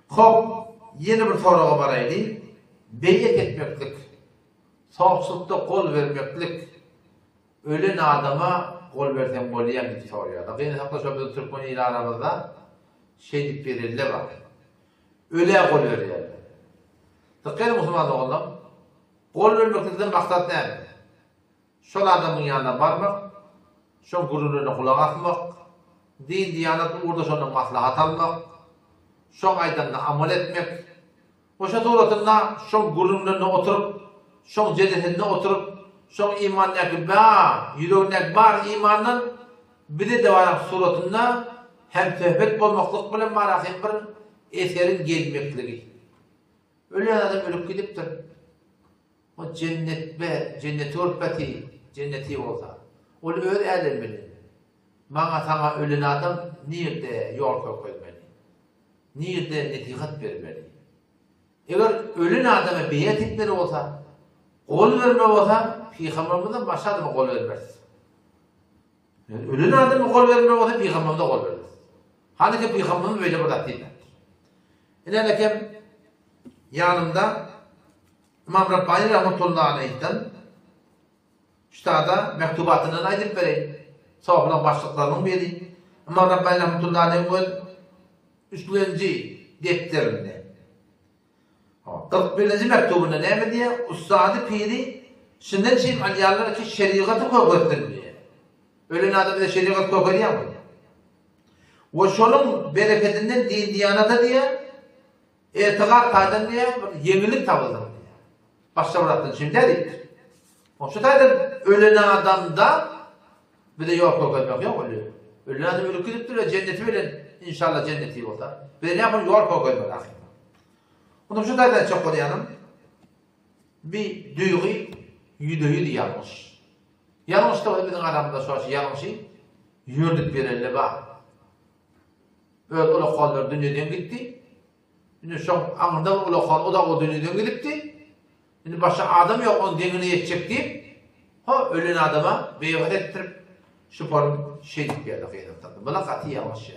Hop, yeni bir soruğa baraydı. Beyet etmeklik, soğuksuzda kol vermeklik, ölen adama kol versen kolayan gibi soruyor. Yine hakikaten bizim Türkmen ile aramızda şeylik verirler var. Öle kol verirler. Tıkkıyla Müslüman oğlum, kol vermeklikten maksat ne? Şol adamın yanına varmak, şol gururuna kulak atmak, din diyanatın orada şonun maslahat almak, şol aydanına amal etmek, oşa tuğratında şol gururuna oturup, şol cedetinde oturup, şol imanlık var, yüreğindeki var imanın, bir de devarak suratında hem töhbet bolmaklık bilen marakın bir eserin gelmekliği. Öyle adam ölüp gidiptir. O cennet be, cenneti örpeti, cenneti olsa. O öyle edilmeli. Bana sana ölen adam niyette yol koymeli. Niyette netihat vermeli. Eğer ölen adama beyat etmeli olsa, kol verme olsa, Peygamberimizden başka adama kol vermez. Yani ölen adama kol verme olsa, Peygamberimizden kol vermez. Halbuki Peygamberimiz böyle burada değil. İnanırken yanımda İmam Rabbani rahmetullahi aleyh'ten üstada mektubatından aydıp vereyim. Sahafla başlıklarının biri. İmam Rabbani rahmetullahi aleyh'in üstlenci defterinde. 41. mektubunda ne mi diye? Ustadı piri sünnet şeyim aliyalar ki şeriatı koygulatır diye. Öyle adamı da şeriat koygulatıyor mu? Ve şunun bereketinden din diyanata diye etiqat taydan diye yenilik tavılır diye. Başta bıraktın şimdi dediktir. O şu taydan ölen adamda bir de yok koymak yok oluyor. Ölen adam ölüp gidiptir ve cenneti verin. İnşallah cenneti olsa. Bir de ne yapın? Yok koymak. Onun şu taydan çok koyalım. Bir duygu yüdüğü yanlış. Yanlış da bizim aramda şu an yanlışı yürüdük bir elle bak. Öyle ola kallar dünyadan gitti. Şimdi şu anında ola kal, o da o dünyadan gidipti. Şimdi başka adam yok, onun denini yetecek deyip, ölen adama beyvat ettirip, şu form şeylik bir yerde kıyanaktırdı. Buna katı yavaş ya.